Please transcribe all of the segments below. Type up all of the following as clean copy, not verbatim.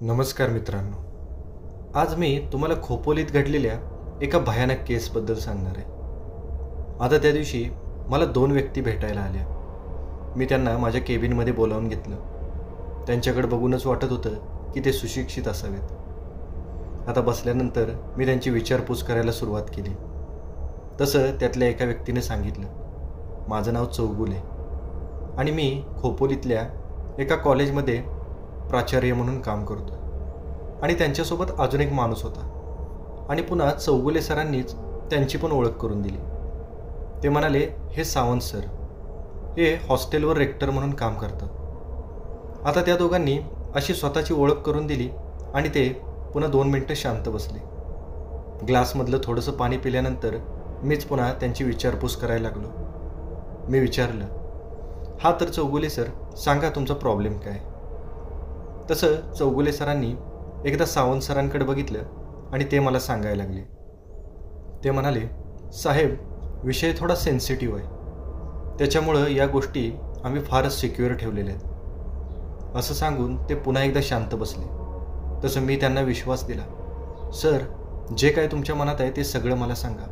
नमस्कार मित्रांनो. आज मी तुम्हाला खोपोलीत घडलेल्या एका भयानक केसबद्दल सांगणार आहे. आता त्या दिवशी मला 2 व्यक्ती भेटायला आल्या. मी त्यांना माझ्या केबिनमध्ये बोलावून घेतलं. त्यांच्याकडे बघूनच वाटत होतं की ते सुशिक्षित असावेत. आता बसल्यानंतर मी त्यांची विचारपूस करायला सुरुवात केली. तसं त्यातल्या एका व्यक्तीने सांगितलं, माझं नाव चौगुले आणि मी खोपोलीतल्या एका कॉलेजमध्ये प्राचार्य म्हणून काम करतो. आणि त्यांच्यासोबत अजून एक माणूस होता. आणि पुन्हा चौगुले सरांनीच त्यांची पण ओळख करून दिली. ते म्हणाले, हे सावंत सर, हे हॉस्टेलवर रेक्टर म्हणून काम करतात. आता त्या दोघांनी अशी स्वतःची ओळख करून दिली आणि ते पुन्हा 2 मिनटं शांत बसले. ग्लासमधलं थोडंसं पाणी पिल्यानंतर मीच पुन्हा त्यांची विचारपूस करायला लागलो. मी विचारलं, हा तर चौगुले सर, सांगा तुमचा प्रॉब्लेम काय. तसं चौगुले सरांनी एकदा सावंत सरांकडे बघितलं आणि ते मला सांगायला लागले. ते म्हणाले, साहेब, विषय थोडा सेन्सिटिव्ह आहे, त्याच्यामुळं या गोष्टी आम्ही फारच सिक्युअर ठेवलेल्या आहेत. असं सांगून ते पुन्हा एकदा शांत बसले. तसं मी त्यांना विश्वास दिला. सर, जे काय तुमच्या मनात आहे ते सगळं मला सांगा.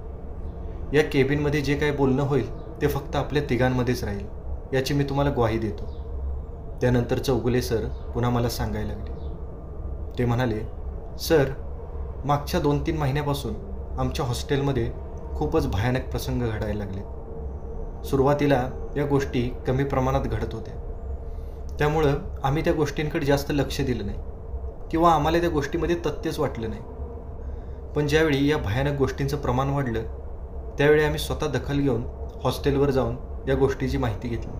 या केबिनमध्ये जे काय बोलणं होईल ते फक्त आपल्या तिघांमध्येच राहील, याची मी तुम्हाला ग्वाही देतो. त्यानंतर चौगुले सर पुन्हा मला सांगायला लागले. ते म्हणाले, सर, मागच्या 2-3 महिन्यापासून आमच्या हॉस्टेलमध्ये खूपच भयानक प्रसंग घडायला लागले. सुरुवातीला या गोष्टी कमी प्रमाणात घडत होत्या, त्यामुळं आम्ही त्या गोष्टींकडे जास्त लक्ष दिलं नाही किंवा आम्हाला त्या गोष्टीमध्ये तथ्यच वाटलं नाही. पण ज्यावेळी या भयानक गोष्टींचं प्रमाण वाढलं त्यावेळी आम्ही स्वतः दखल घेऊन हॉस्टेलवर जाऊन या गोष्टीची माहिती घेतली.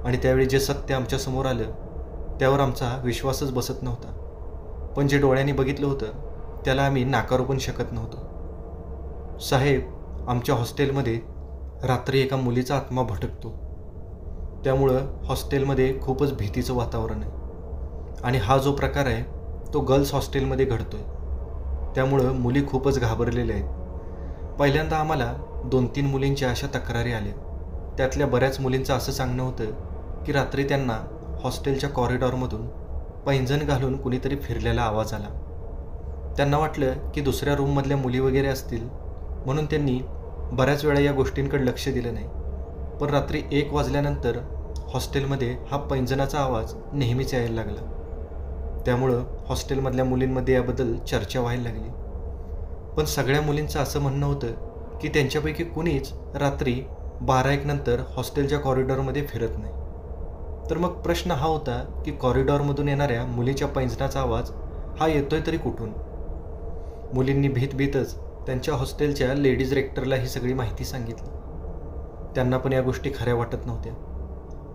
आणि त्यावेळी जे सत्य आमच्यासमोर आलं त्यावर आमचा विश्वासच बसत नव्हता. पण जे डोळ्यांनी बघितलं होतं त्याला आम्ही नाकारू पण शकत नव्हतो. साहेब, आमच्या हॉस्टेलमध्ये रात्री एका मुलीचा आत्मा भटकतो. त्यामुळं हॉस्टेलमध्ये खूपच भीतीचं वातावरण आहे. आणि हा जो प्रकार आहे तो गर्ल्स हॉस्टेलमध्ये घडतो आहे. त्यामुळं मुली खूपच घाबरलेल्या आहेत. पहिल्यांदा आम्हाला 2-3 मुलींच्या अशा तक्रारी आल्या. त्यातल्या बऱ्याच मुलींचं असं सांगणं होतं की रात्री त्यांना हॉस्टेलच्या कॉरिडॉरमधून पैंजण घालून कुणीतरी फिरलेला आवाज आला. त्यांना वाटलं की दुसऱ्या रूममधल्या मुली वगैरे असतील, म्हणून त्यांनी बऱ्याच वेळा या गोष्टींकडे लक्ष दिलं नाही. पण रात्री 1 वाजल्यानंतर हॉस्टेलमध्ये हा पैंजणाचा आवाज नेहमीच यायला लागला. त्यामुळं हॉस्टेलमधल्या मुलींमध्ये याबद्दल चर्चा व्हायला लागली. पण सगळ्या मुलींचं असं म्हणणं होतं की त्यांच्यापैकी कुणीच रात्री 12-1 नंतर हॉस्टेलच्या कॉरिडॉरमध्ये फिरत नाही. तर मग प्रश्न हा होता की कॉरिडॉरमधून येणाऱ्या मुलीच्या पैंजणाचा आवाज हा येतोय तरी कुठून. मुलींनी भीतच त्यांच्या हॉस्टेलच्या लेडीज रेक्टरला ही सगळी माहिती सांगितली. त्यांना पण या गोष्टी खऱ्या वाटत नव्हत्या.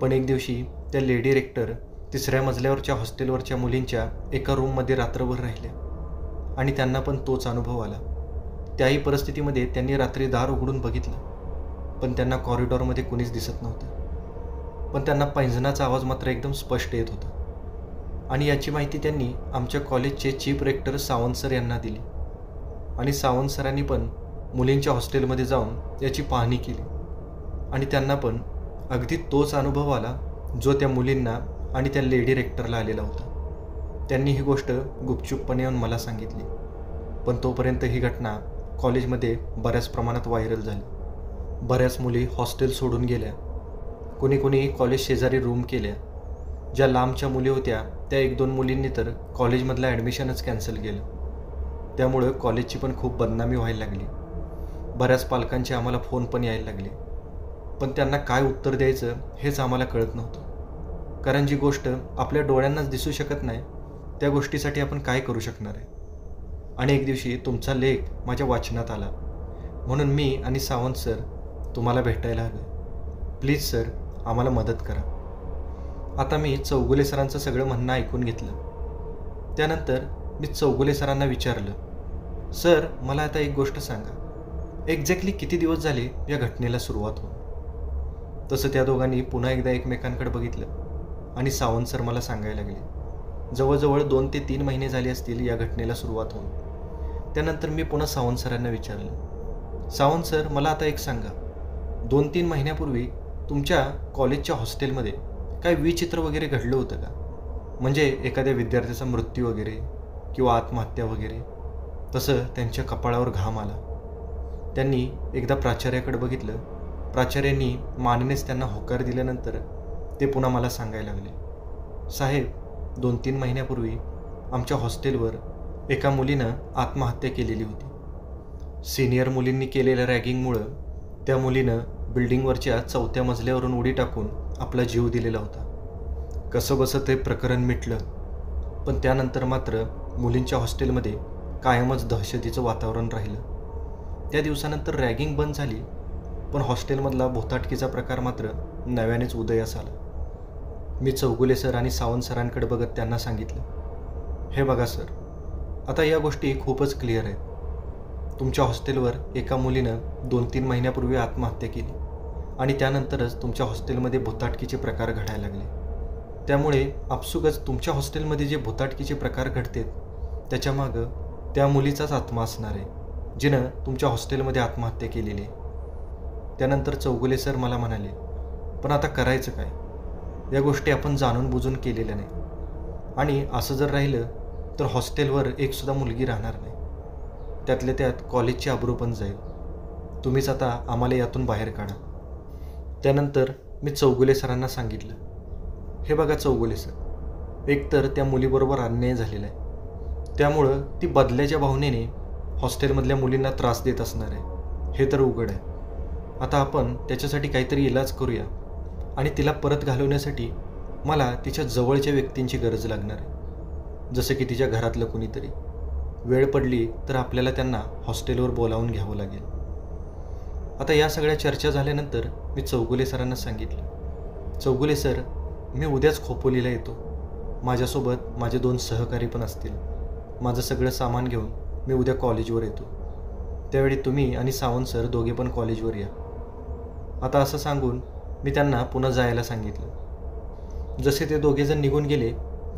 पण एक दिवशी त्या लेडी रेक्टर 3ऱ्या मजल्यावरच्या हॉस्टेलवरच्या मुलींच्या एका रूममध्ये रात्रभर राहिल्या आणि त्यांना पण तोच अनुभव आला. त्याही परिस्थितीमध्ये त्यांनी रात्री दार उघडून बघितलं, पण त्यांना कॉरिडॉरमध्ये कुणीच दिसत नव्हतं. पण त्यांना पैंजणाचा आवाज मात्र एकदम स्पष्ट येत होता. आणि याची माहिती त्यांनी आमच्या कॉलेजचे चीफ रेक्टर सावंत सर यांना दिली. आणि सावंत सरांनी पण मुलींच्या हॉस्टेलमध्ये जाऊन याची पाहणी केली आणि त्यांना पण अगदी तोच अनुभव आला जो त्या मुलींना आणि त्या लेडी रेक्टरला आलेला होता. त्यांनी ही गोष्ट गुपचूपपणे येऊन मला सांगितली. पण तोपर्यंत ही घटना कॉलेजमध्ये बऱ्याच प्रमाणात व्हायरल झाली. बऱ्याच मुली हॉस्टेल सोडून गेल्या. कोणी कॉलेज शेजारी रूम केल्या. ज्या लांबच्या मुली होत्या त्या 1-2 मुलींनी तर कॉलेजमधलं ॲडमिशनच कॅन्सल केलं. त्यामुळं कॉलेजची पण खूप बदनामी व्हायला लागली. बऱ्याच पालकांचे आम्हाला फोन पण यायला लागले. पण त्यांना काय उत्तर द्यायचं हेच आम्हाला कळत नव्हतं. कारण जी गोष्ट आपल्या डोळ्यांनाच दिसू शकत नाही त्या गोष्टीसाठी आपण काय करू शकणार आहे. आणि एक दिवशी तुमचा लेख माझ्या वाचनात आला, म्हणून मी आणि सावंत सर तुम्हाला भेटायला आलो. प्लीज सर, आम्हाला मदत करा. आता मी चौगुले सरांचं सगळं म्हणणं ऐकून घेतलं. त्यानंतर मी चौगुले सरांना विचारलं, सर, मला आता एक गोष्ट सांगा, एक्झॅक्टली किती दिवस झाले या घटनेला सुरुवात होऊन. तसं त्या दोघांनी पुन्हा एकदा एकमेकांकडे बघितलं आणि सावंत सर मला सांगायला लागले, जवळजवळ 2 ते 3 महिने झाले असतील या घटनेला सुरुवात होऊन. त्यानंतर मी पुन्हा सावंत सरांना विचारलं, सावंत सर, मला आता एक सांगा, 2-3 महिन्यापूर्वी तुमच्या कॉलेजच्या हॉस्टेलमध्ये काय विचित्र वगैरे घडलं होतं का. म्हणजे एखाद्या विद्यार्थ्याचा मृत्यू वगैरे किंवा आत्महत्या वगैरे, तसं त्यांच्या कपाळावर घाम आला. त्यांनी एकदा प्राचार्याकडे बघितलं. प्राचार्यांनी मानेनेच त्यांना होकार दिल्यानंतर ते पुन्हा मला सांगायला लागले, साहेब, 2-3 महिन्यापूर्वी आमच्या हॉस्टेलवर एका मुलीनं आत्महत्या केलेली होती. सिनियर मुलींनी केलेल्या रॅगिंगमुळं त्या मुलीनं बिल्डिंगवरच्या 4थ्या मजल्यावरून उडी टाकून आपला जीव दिलेला होता. कसंबसं ते प्रकरण मिटलं, पण त्यानंतर मात्र मुलींच्या हॉस्टेलमध्ये कायमच दहशतीचं वातावरण राहिलं. त्या दिवसानंतर रॅगिंग बंद झाली, पण हॉस्टेलमधला भोताटकीचा प्रकार मात्र नव्यानेच उदयास आला. मी चौगुले सर आणि सावंत सरांकडे बघत त्यांना सांगितलं, हे बघा सर, आता या गोष्टी खूपच क्लिअर आहेत. तुमच्या हॉस्टेलवर एका मुलीनं 2-3 महिन्यापूर्वी आत्महत्या केली आणि त्यानंतरच तुमच्या हॉस्टेलमध्ये भोताटकीचे प्रकार घडायला लागले. त्यामुळे आपसुकच तुमच्या हॉस्टेलमध्ये जे भोताटकीचे प्रकार घडतात त्याच्यामागं त्या मुलीचाच आत्मा असणार आहे, जिनं तुमच्या हॉस्टेलमध्ये आत्महत्या केलेली आहे. त्यानंतर चौगुले सर मला म्हणाले, पण आता करायचं काय? या गोष्टी आपण जाणून बुजून केलेल्या नाही आणि असं जर राहिलं तर हॉस्टेलवर एकसुद्धा मुलगी राहणार नाही. त्यातल्या त्यात कॉलेजची आबरू पण जाईल. तुम्हीच आता आम्हाला यातून बाहेर काढा. त्यानंतर मी चौगुले सरांना सांगितलं, हे बघा चौगुले सर, एकतर त्या मुलीबरोबर अन्याय झालेला आहे, त्यामुळं ती बदल्याच्या भावनेने हॉस्टेलमधल्या मुलींना त्रास देत असणार आहे, हे तर उघड आहे. आता आपण त्याच्यासाठी काहीतरी इलाज करूया आणि तिला परत घालवण्यासाठी मला तिच्या जवळच्या व्यक्तींची गरज लागणार आहे, जसं की तिच्या घरातलं कुणीतरी. वेळ पडली तर आपल्याला त्यांना हॉस्टेलवर बोलावून घ्यावं लागेल. आता या सगळ्या चर्चा झाल्यानंतर मी चौगुले सरांना सांगितलं, चौगुले सर, मी उद्याच खोपोलीला येतो. माझ्यासोबत माझे 2 सहकारी पण असतील. माझं सगळं सामान घेऊन मी उद्या कॉलेजवर येतो. त्यावेळी तुम्ही आणि सावंत सर दोघे पण कॉलेजवर या. आता असं सांगून मी त्यांना पुन्हा जायला सांगितलं. जसे ते दोघेजण निघून गेले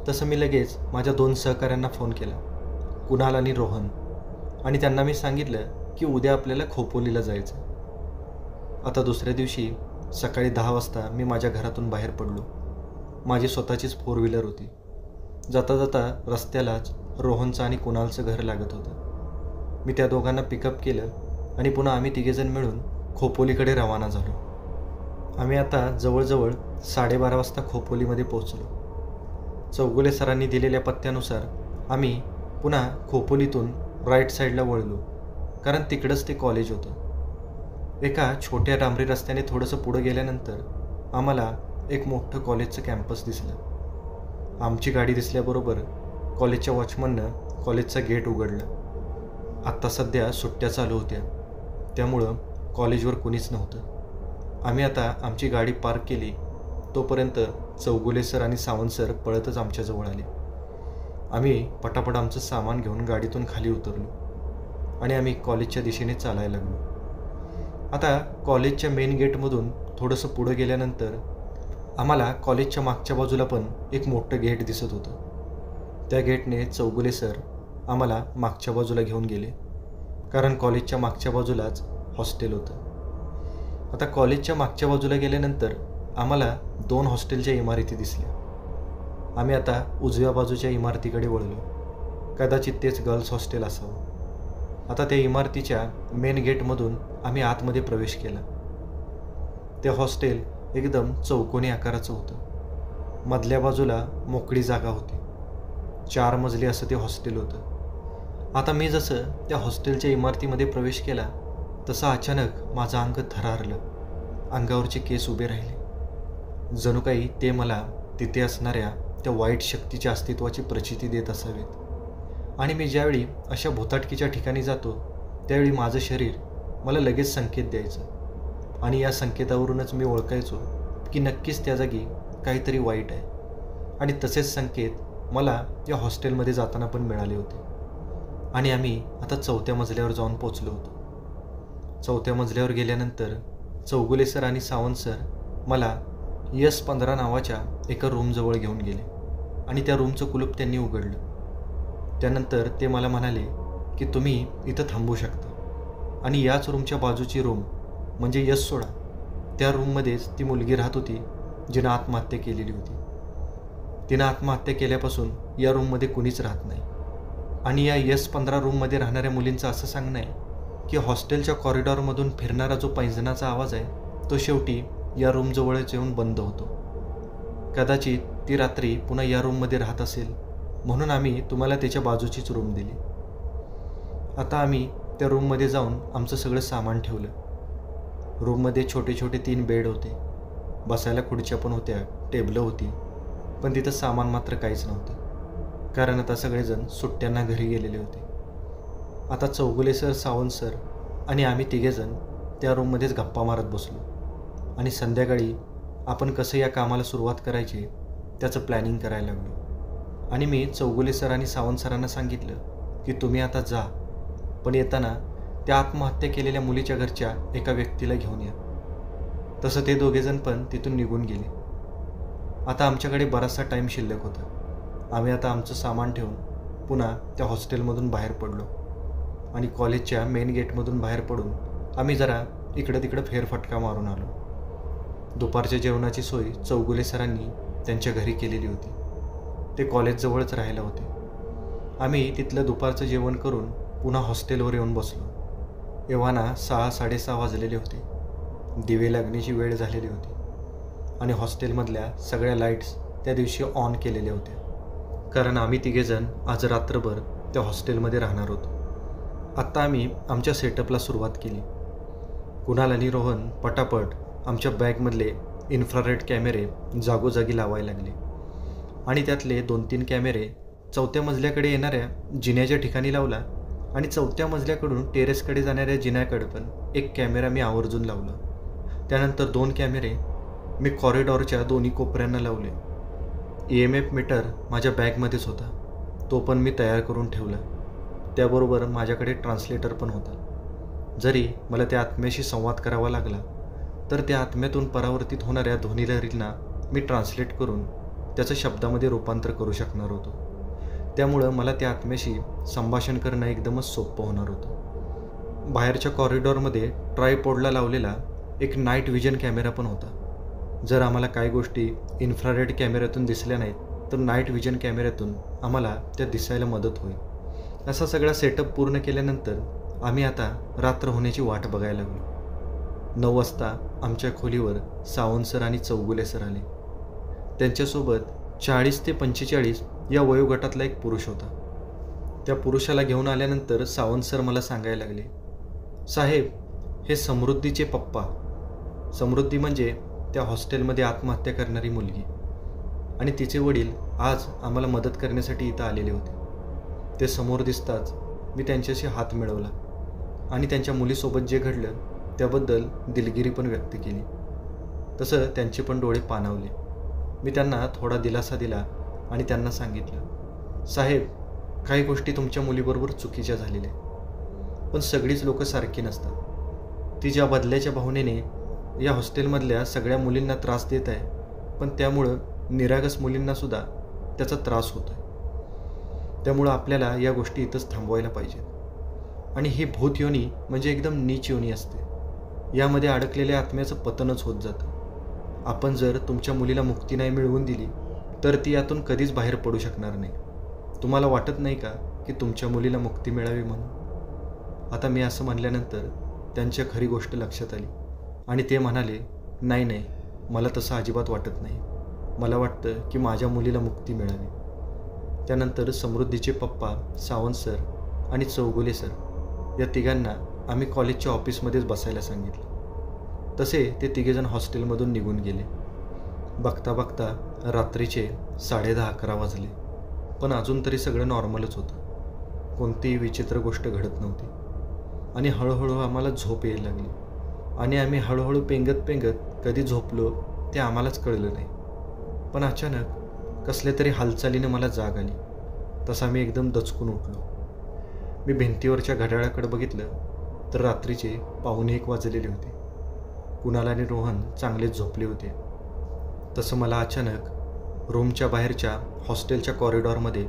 तसं मी लगेच माझ्या 2 सहकाऱ्यांना फोन केला, कुणाल आणि रोहन, आणि त्यांना मी सांगितलं की उद्या आपल्याला खोपोलीला जायचं. आता दुसऱ्या दिवशी सकाळी 10 वाजता मी माझ्या घरातून बाहेर पडलो. माझी स्वतःचीच 4 व्हीलर होती. जाता जाता रस्त्यालाच रोहनचं आणि कुणालचं घर लागत होतं. मी त्या दोघांना पिकअप केलं आणि पुन्हा आम्ही तिघेजण मिळून खोपोलीकडे रवाना झालो. आम्ही आता जवळजवळ 12:30 वाजता खोपोलीमध्ये पोहोचलो. चौगुले सरांनी दिलेल्या पत्त्यानुसार आम्ही पुन्हा खोपोलीतून राईट साईडला वळलो, कारण तिकडंच ते कॉलेज होतं. एका छोट्या डांबरी रस्त्याने थोडंसं पुढं गेल्यानंतर आम्हाला एक मोठं कॉलेजचं कॅम्पस दिसलं. आमची गाडी दिसल्याबरोबर कॉलेजच्या वॉचमननं कॉलेजचा गेट उघडलं. आत्ता सध्या सुट्ट्या चालू होत्या, त्यामुळं कॉलेजवर कुणीच नव्हतं. आम्ही आता आमची गाडी पार्क केली तोपर्यंत चौगुले सर आणि सावंत सर पळतच आमच्याजवळ आले. आम्ही पटापट आमचं सामान घेऊन गाडीतून खाली उतरलो आणि आम्ही कॉलेजच्या दिशेने चालायला लागलो. आता कॉलेजच्या मेन गेटमधून थोडंसं पुढं गेल्यानंतर आम्हाला कॉलेजच्या मागच्या बाजूला पण एक मोठं गेट दिसत होतं. त्या गेटने चौगुले सर आम्हाला मागच्या बाजूला घेऊन गेले, कारण कॉलेजच्या मागच्या बाजूलाच हॉस्टेल होतं. आता कॉलेजच्या मागच्या बाजूला गेल्यानंतर आम्हाला 2 हॉस्टेलच्या इमारती दिसल्या. आम्ही आता उजव्या बाजूच्या इमारतीकडे वळलो. कदाचित तेच गर्ल्स हॉस्टेल असावं. आता त्या इमारतीच्या मेन गेटमधून आम्ही आतमध्ये प्रवेश केला. ते हॉस्टेल एकदम चौकोनी आकाराचं होतं. मधल्या बाजूला मोकळी जागा होती. 4 मजली असं ते हॉस्टेल होतं. आता मी जसं त्या हॉस्टेलच्या इमारतीमध्ये प्रवेश केला तसं अचानक माझं अंग थरारलं. अंगावरचे केस उभे राहिले, जणू काही ते मला तिथे असणाऱ्या त्या वाईट शक्तीच्या अस्तित्वाची प्रचिती देत असावेत. आणि मी ज्यावेळी अशा भोताटकीच्या ठिकाणी जातो त्यावेळी माझं शरीर मला लगेच संकेत द्यायचं आणि या संकेतावरूनच मी ओळखायचो की नक्कीच त्या जागी काहीतरी वाईट आहे. आणि तसेच संकेत मला या हॉस्टेलमध्ये जाताना पण मिळाले होते. आणि आम्ही आता 4थ्या मजल्यावर जाऊन पोचलो होतो. 4थ्या मजल्यावर गेल्यानंतर चौगुले सर आणि सावंत सर मला S15 नावाच्या एका रूमजवळ घेऊन गेले आणि त्या रूमचं कुलूप त्यांनी उघडलं. त्यानंतर ते मला म्हणाले की तुम्ही इथं थांबू शकता आणि याच रूमच्या बाजूची रूम म्हणजे S16, त्या रूममध्येच ती मुलगी राहत होती जिनं आत्महत्या केलेली होती. तिनं आत्महत्या केल्यापासून या रूममध्ये कुणीच राहत नाही. आणि या S15 रूममध्ये राहणाऱ्या मुलींचं असं सांगणं आहे की हॉस्टेलच्या कॉरिडॉरमधून फिरणारा जो पैंजणाचा आवाज आहे तो शेवटी या रूमजवळच येऊन बंद होतो. कदाचित ती रात्री पुन्हा या रूममध्ये राहत असेल म्हणून आम्ही तुम्हाला त्याच्या बाजूचीच रूम दिली. आता आम्ही त्या रूममध्ये जाऊन आमचं सगळं सामान ठेवलं. रूममध्ये छोटे छोटे 3 बेड होते, बसायला खुर्च्या पण होत्या, टेबलं होती, पण तिथं सामान मात्र काहीच नव्हतं, कारण आता सगळेजण सुट्ट्यांना घरी गेलेले होते. आता चौगुले सर, सावंत सर आणि आम्ही तिघेजण त्या रूममध्येच गप्पा मारत बसलो आणि संध्याकाळी आपण कसं या कामाला सुरुवात करायची त्याचं प्लॅनिंग करायला लागलो. आणि मी चौगुले सर आणि सावंत सरांना सांगितलं की तुम्ही आता जा, पण येताना त्या आत्महत्या केलेल्या मुलीच्या घरच्या एका व्यक्तीला घेऊन या. तसं ते दोघेजण पण तिथून निघून गेले. आता आमच्याकडे बराचसा टाईम शिल्लक होता. आम्ही आता आमचं सामान ठेवून पुन्हा त्या हॉस्टेलमधून बाहेर पडलो आणि कॉलेजच्या मेन गेटमधून बाहेर पडून आम्ही जरा इकडं तिकडं फेरफटका मारून आलो. दुपारच्या जेवणाची सोय चौगुले सरांनी त्यांच्या घरी केलेली होती. ते कॉलेजजवळच राहायला होते. आम्ही तिथलं दुपारचं जेवण करून पुन्हा हॉस्टेलवर येऊन बसलो. एव्हाना 6-6:30 वाजलेले होते. दिवे लागण्याची वेळ झालेली होती आणि हॉस्टेलमधल्या सगळ्या लाईट्स त्या दिवशी ऑन केलेल्या होत्या, कारण आम्ही तिघेजण आज रात्रभर त्या हॉस्टेलमध्ये राहणार होतो. आत्ता आम्ही आमच्या सेटअपला सुरुवात केली. कुणाल आणि रोहन पटापट आमच्या बॅगमधले इन्फ्रारेड कॅमेरे जागोजागी लावायला लागले आणि त्यातले 2-3 कॅमेरे 4थ्या मजल्याकडे येणाऱ्या जिन्याच्या ठिकाणी लावला आणि 4थ्या मजल्याकडून टेरेसकडे जाणाऱ्या जिन्याकडे पण एक कॅमेरा मी आवर्जून लावला. त्यानंतर 2 कॅमेरे मी कॉरिडॉरच्या दोन्ही कोपऱ्यांना लावले. EMF मीटर माझ्या बॅगमध्येच होता, तो पण मी तयार करून ठेवला. त्याबरोबर माझ्याकडे ट्रान्सलेटर पण होता. जरी मला त्या आत्म्याशी संवाद करावा लागला तर त्या आत्म्यातून परावर्तित होणाऱ्या ध्वनिलहरींना मी ट्रान्सलेट करून त्याचं शब्दामध्ये रूपांतर करू शकणार होतो. त्यामुळं मला त्या आत्म्याशी संभाषण करणं एकदमच सोपं होणार होतं. बाहेरच्या कॉरिडॉरमध्ये ट्रायपॉडला लावलेला एक नाईट विजन कॅमेरा पण होता. जर आम्हाला काही गोष्टी इन्फ्रारेड कॅमेऱ्यातून दिसल्या नाहीत तर नाईट विजन कॅमेऱ्यातून आम्हाला त्या दिसायला मदत होईल. असा सगळा सेटअप पूर्ण केल्यानंतर आम्ही आता रात्र होण्याची वाट बघायला लागलो. 9 वाजता आमच्या खोलीवर सावंत सर आणि चौगुले सर आले. त्यांच्यासोबत 40 ते 45 या वयोगटातला एक पुरुष होता. त्या पुरुषाला घेऊन आल्यानंतर सावंत सर मला सांगायला लागले, साहेब, हे समृद्धीचे पप्पा. समृद्धी म्हणजे त्या हॉस्टेलमध्ये आत्महत्या करणारी मुलगी, आणि तिचे वडील आज आम्हाला मदत करण्यासाठी इथं आलेले होते. ते समोर दिसताच मी त्यांच्याशी हात मिळवला आणि त्यांच्या मुलीसोबत जे घडलं त्याबद्दल दिलगिरी पण व्यक्त केली. तसं त्यांचे पण डोळे पाणावले. मी त्यांना थोडा दिलासा दिला आणि त्यांना सांगितलं, साहेब, काही गोष्टी तुमच्या मुलीबरोबर चुकीच्या झालेल्या, पण सगळीच लोकं सारखी नसतात. ती ज्या बदल्याच्या भावनेने या हॉस्टेलमधल्या सगळ्या मुलींना त्रास देत आहे, पण त्यामुळं निरागस मुलींनासुद्धा त्याचा त्रास होतो आहे. त्यामुळं आपल्याला या गोष्टी इथंच थांबवायला पाहिजेत. आणि ही भूत योनी म्हणजे एकदम नीच योनी असते. यामध्ये अडकलेल्या आत्म्याचं पतनच होत जातं. आपण जर तुमच्या मुलीला मुक्ती नाही मिळवून दिली तर ती यातून कधीच बाहेर पडू शकणार नाही. तुम्हाला वाटत नाही का की तुमच्या मुलीला मुक्ती मिळावी म्हणून? आता मी असं म्हणल्यानंतर त्यांच्या खरी गोष्ट लक्षात आली आणि ते म्हणाले, नाही नाही, मला तसं अजिबात वाटत नाही. मला वाटतं की माझ्या मुलीला मुक्ती मिळावी. त्यानंतर समृद्धीचे पप्पा सावंत सर आणि चौगुले सर या तिघांना आम्ही कॉलेजच्या ऑफिसमध्येच बसायला सांगितलं. तसे ते तिघेजण हॉस्टेलमधून निघून गेले. बघता बघता रात्रीचे 10:30-11 वाजले, पण अजून तरी सगळं नॉर्मलच होतं. कोणतीही विचित्र गोष्ट घडत नव्हती आणि हळूहळू आम्हाला झोप यायला लागली आणि आम्ही हळूहळू पेंगत पेंगत कधी झोपलो ते आम्हालाच कळलं नाही. पण अचानक कसल्या तरी हालचालीनं मला जाग आली. तसा मी एकदम दचकून उठलो. मी भिंतीवरच्या घड्याळाकडे बघितलं तर रात्रीचे 1:45 वाजलेले होते. कुणाल आणि रोहन चांगलेच झोपले होते. तसं मला अचानक रूमच्या बाहेरच्या हॉस्टेलच्या कॉरिडॉरमध्ये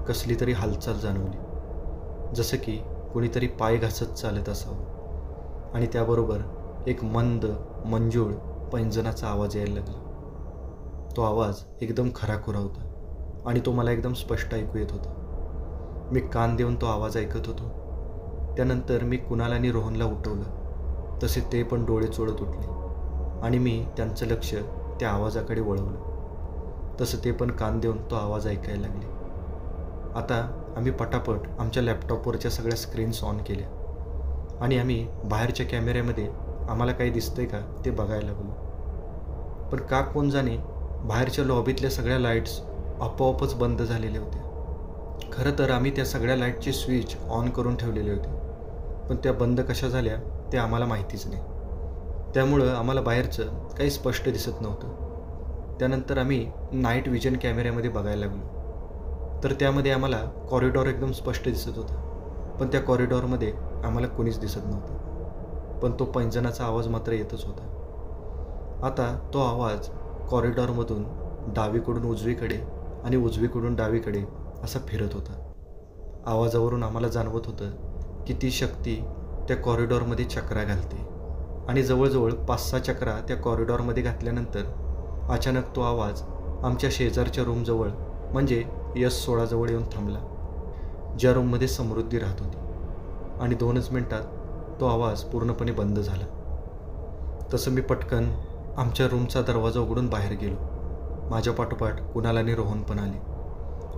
कसली तरी हालचाल जाणवली, जसं की कुणीतरी पाय घासत चालत असावं आणि त्याबरोबर एक मंद मंजूळ पैंजणाचा आवाज यायला लागला. तो आवाज एकदम खराखुरा होता आणि तो मला एकदम स्पष्ट ऐकू येत होता. मी कान देऊन तो आवाज ऐकत होतो. त्यानंतर मी कुणाल आणि रोहनला उठवलं. तसे ते पण डोळे चोळत उठले आणि मी त्यांचं लक्ष त्या आवाजाकडे वळवलं. तसं ते पण कान देऊन तो आवाज ऐकायला लागले. आता आम्ही पटापट आमच्या लॅपटॉपवरच्या सगळ्या स्क्रीन्स ऑन केल्या आणि आम्ही बाहेरच्या कॅमेऱ्यामध्ये आम्हाला काही दिसतंय का ते बघायला लागलो. पण का कोण जाणे बाहेरच्या लॉबीतल्या सगळ्या लाईट्स आपोआपच बंद झालेल्या होत्या. खरं तर आम्ही त्या सगळ्या लाईटचे स्विच ऑन करून ठेवलेले होते, पण त्या बंद कशा झाल्या ते आम्हाला माहितीच नाही. त्यामुळं आम्हाला बाहेरचं काही स्पष्ट दिसत नव्हतं. त्यानंतर आम्ही नाईट विजन कॅमेऱ्यामध्ये बघायला लागलो, तर त्यामध्ये आम्हाला कॉरिडॉर एकदम स्पष्ट दिसत होता, पण त्या कॉरिडॉरमध्ये आम्हाला कोणीच दिसत नव्हतं. पण तो पैंजणाचा आवाज मात्र येतच होता. आता तो आवाज कॉरिडॉरमधून डावीकडून उजवीकडे आणि उजवीकडून डावीकडे असा फिरत होता. आवाजावरून आम्हाला जाणवत होतं की ती शक्ती त्या कॉरिडॉरमध्ये चक्रा घालते आणि जवळजवळ 5-6 चक्रा त्या कॉरिडॉरमध्ये घातल्यानंतर अचानक तो आवाज आमच्या शेजारच्या रूमजवळ म्हणजे S16 जवळ येऊन थांबला, ज्या रूममध्ये समृद्धी राहत होती. आणि 2च मिनिटात तो आवाज पूर्णपणे बंद झाला. तसं मी पटकन आमच्या रूमचा दरवाजा उघडून बाहेर गेलो. माझ्या पाठोपाठ कुणाल आणि रोहन पण आले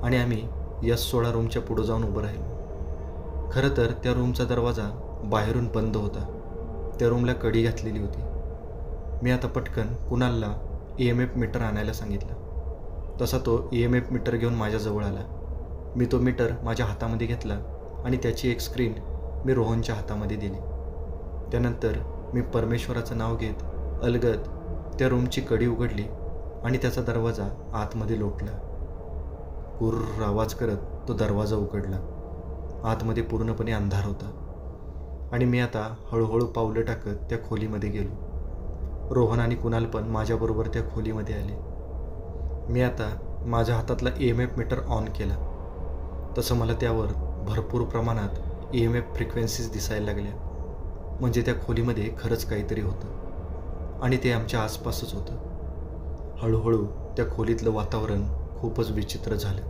आणि आम्ही S16 रूमच्या पुढं जाऊन उभं राहिलो. खरं तर त्या रूमचा दरवाजा बाहेरून बंद होता. त्या रूमला कडी घातलेली होती. मी आता पटकन कुणालला EMF मीटर आणायला सांगितलं. तसा तो EMF मीटर घेऊन माझ्याजवळ आला. मी तो मीटर माझ्या हातामध्ये घेतला आणि त्याची एक स्क्रीन मी रोहनच्या हातामध्ये दिली. त्यानंतर मी परमेश्वराचं नाव घेत अलगद त्या रूमची कडी उघडली आणि त्याचा दरवाजा आतमध्ये लोटला. कुर्र आवाज करत तो दरवाजा उघडला. आतमध्ये पूर्णपणे अंधार होता आणि मी आता हळूहळू पावलं टाकत त्या खोलीमध्ये गेलो. रोहन आणि कुणाल पण माझ्याबरोबर त्या खोलीमध्ये आले. मी आता माझ्या हातातला EMF मीटर ऑन केला. तसं मला त्यावर भरपूर प्रमाणात EMF फ्रिक्वेन्सीज दिसायला लागल्या. म्हणजे त्या खोलीमध्ये खरंच काहीतरी होतं आणि ते आमच्या आसपासच होतं. हळूहळू त्या खोलीतलं वातावरण खूपच विचित्र झालं.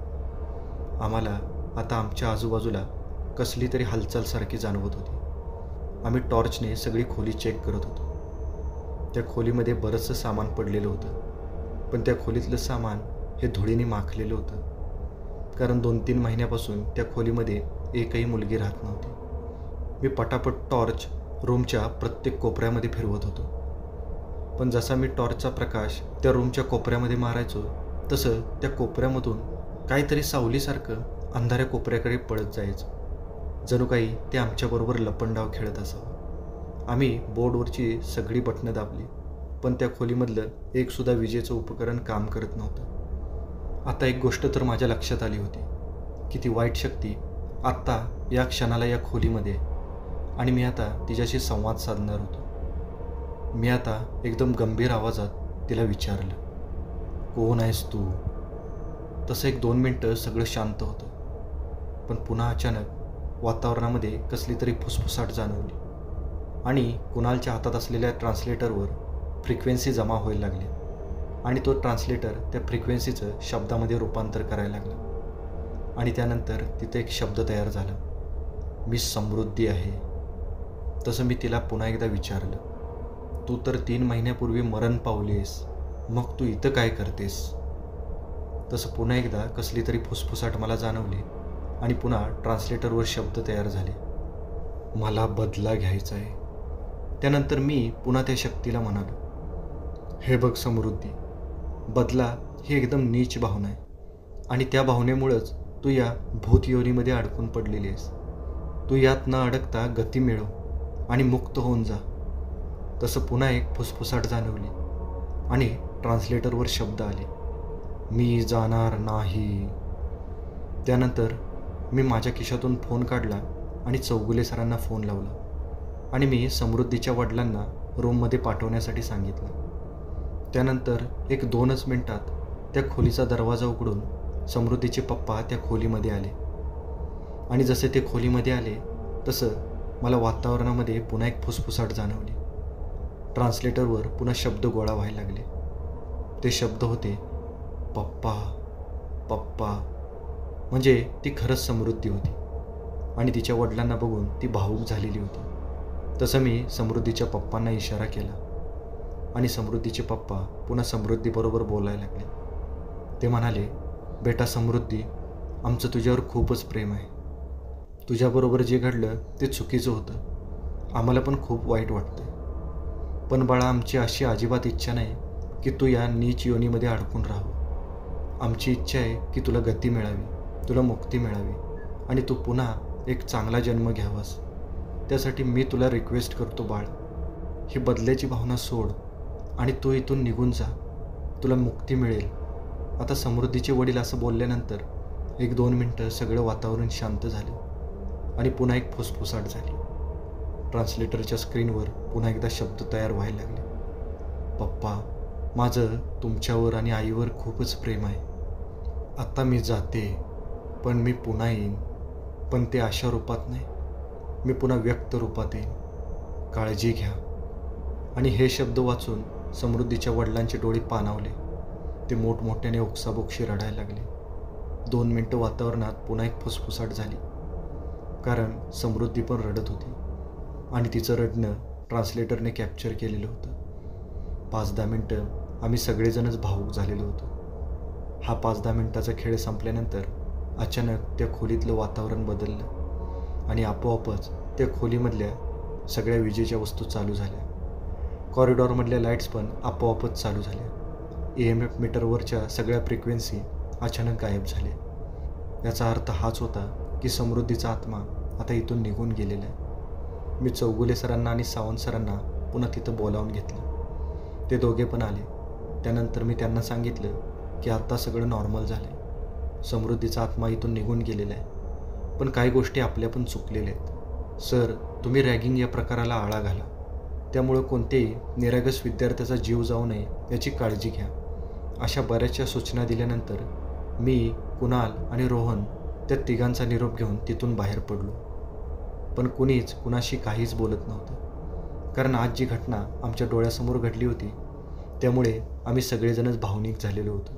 आम्हाला आता आमच्या आजूबाजूला कसली तरी हालचालसारखी जाणवत होती. आम्ही टॉर्चने सगळी खोली चेक करत होतो. त्या खोलीमध्ये बरंचसं सामान पडलेलं होतं, पण त्या खोलीतलं सामान हे धुळीने माखलेलं होतं, कारण 2-3 महिन्यापासून त्या खोलीमध्ये एकही मुलगी राहत नव्हती. मी पटापट टॉर्च रूमच्या प्रत्येक कोपऱ्यामध्ये फिरवत होतो, पण जसा मी टॉर्चचा प्रकाश त्या रूमच्या कोपऱ्यामध्ये मारायचो तसं त्या कोपऱ्यामधून काहीतरी सावलीसारखं अंधाऱ्या कोपऱ्याकडे पळत जायचं, जणू काही ते आमच्याबरोबर लपंडाव खेळत असावं. आम्ही बोर्डवरची सगळी बटणं दाबली, पण त्या खोलीमधलं एकसुद्धा विजेचं उपकरण काम करत नव्हतं. आता एक गोष्ट तर माझ्या लक्षात आली होती की ती वाईट शक्ती आत्ता या क्षणाला या खोलीमध्ये आणि मी आता तिच्याशी संवाद साधणार होतो. मी आता एकदम गंभीर आवाजात तिला विचारलं, कोण आहेस तू? तसं 1-2 मिनटं सगळं शांत होतं, पण पुन्हा अचानक वातावरणामध्ये कसली तरी फुसफुसाट जाणवली आणि कुणालच्या हातात असलेल्या ट्रान्सलेटरवर फ्रिक्वेन्सी जमा व्हायला लागली आणि तो ट्रान्सलेटर त्या फ्रिक्वेन्सीचं शब्दामध्ये रूपांतर करायला लागला आणि त्यानंतर तिथे एक शब्द तयार झाला, मी समृद्धी आहे. तसं मी तिला पुन्हा एकदा विचारलं, तू तर 3 महिन्यापूर्वी मरण पावलीस, मग तू इथं काय करतेस? तसं पुन्हा एकदा कसली तरी फुसफुसाट मला जाणवली आणि पुन्हा ट्रान्सलेटरवर शब्द तयार झाले, मला बदला घ्यायचा आहे. त्यानंतर मी पुन्हा त्या शक्तीला म्हणालो, हे बघ समृद्धी, बदला ही एकदम नीच भावना आहे आणि त्या भावनेमुळंच तू या भूतयोनीमध्ये अडकून पडलेली आहेस. तू यात न अडकता गती मिळव आणि मुक्त होऊन जा. तसं पुन्हा एक फुसफुसाट जाणवली आणि ट्रान्सलेटरवर शब्द आले, मी जाणार नाही. त्यानंतर मी माझ्या खिशातून फोन काढला आणि चौगुले सरांना फोन लावला आणि मी समृद्धीच्या वडिलांना रूममध्ये पाठवण्यासाठी सांगितलं. त्यानंतर 1-2च मिनिटात त्या खोलीचा दरवाजा उघडून समृद्धीचे पप्पा त्या खोलीमध्ये आले आणि जसे ते खोलीमध्ये आले तसं मला वातावरणामध्ये पुन्हा एक फुसफुसाट जाणवली. ट्रान्सलेटरवर पुन्हा शब्द गोळा व्हायला लागले. ते शब्द होते, पप्पा पप्पा. म्हणजे ती खरंच समृद्धी होती आणि तिच्या वडिलांना बघून ती भावूक झालेली होती. तसं मी समृद्धीच्या पप्पांना इशारा केला आणि समृद्धीचे पप्पा पुन्हा समृद्धीबरोबर बोलायला लागले. ते म्हणाले, बेटा समृद्धी, आमचं तुझ्यावर खूपच प्रेम आहे. तुझ्याबरोबर जे घडलं ते चुकीचं होतं. आम्हाला पण खूप वाईट वाटतं. पण बाळा, आमची अशी अजिबात इच्छा नाही की तू या नीच योनीमध्ये अडकून राहावं. आमची इच्छा आहे की तुला गती मिळावी, तुला मुक्ती मिळावी आणि तू पुन्हा एक चांगला जन्म घ्यावास. त्यासाठी मी तुला रिक्वेस्ट करतो बाळ, ही बदल्याची भावना सोड आणि तू इथून निघून जा. तुला मुक्ती मिळेल. आता समृद्धीचे वडील असं बोलल्यानंतर 1-2 मिनटं सगळं वातावरण शांत झालं आणि पुन्हा एक फुसफुसाट झाली. ट्रान्सलेटरच्या स्क्रीनवर पुन्हा एकदा शब्द तयार व्हायला लागले. पप्पा, माझं तुमच्यावर आणि आईवर खूपच प्रेम आहे. आता मी जाते, पण मी पुन्हा येईन. पण ते अशा रूपात नाही, मी पुन्हा व्यक्त रूपात येईन. काळजी घ्या. आणि हे शब्द वाचून समृद्धीच्या वडिलांचे डोळे पाणावले. ते मोठमोठ्याने ओक्साबोक्षी रडायला लागले. 2 मिनटं वातावरणात पुन्हा एक फुसफुसाट झाली, कारण समृद्धी पण रडत होती आणि तिचं रडणं ट्रान्सलेटरने कॅप्चर केलेलं होतं. 5-10 मिनटं आम्ही सगळेजणच भावूक झालेलो होतो. हा 5-10 मिनटाचा खेळ संपल्यानंतर अचानक त्या खोलीतलं वातावरण बदललं आणि आपोआपच त्या खोलीमधल्या सगळ्या विजेच्या वस्तू चालू झाल्या. कॉरिडॉरमधल्या लाईट्स पण आपोआपच चालू झाल्या. EMF मीटरवरच्या सगळ्या फ्रिक्वेन्सी अचानक गायब झाल्या. याचा अर्थ हाच होता की समृद्धीचा आत्मा आता इथून निघून गेलेला आहे. मी चौगुले सरांना आणि सावंत सरांना पुन्हा तिथं बोलावून घेतलं. ते दोघे पण आले. त्यानंतर मी त्यांना सांगितलं की आता सगळं नॉर्मल झालं आहे. समृद्धीचा आत्मा इथून निघून गेलेला आहे. पण काही गोष्टी आपल्या पण चुकलेल्या आहेत. सर, तुम्ही रॅगिंग या प्रकाराला आळा घाला. त्यामुळं कोणत्याही निरागस विद्यार्थ्याचा जीव जाऊ नये याची काळजी घ्या. अशा बऱ्याचशा सूचना दिल्यानंतर मी, कुणाल आणि रोहन त्या तिघांचा निरोप घेऊन तिथून बाहेर पडलो. पण कुणीच कुणाशी काहीच बोलत नव्हतं, कारण आज जी घटना आमच्या डोळ्यासमोर घडली होती त्यामुळे आम्ही सगळेजणच भावनिक झालेलो होतो.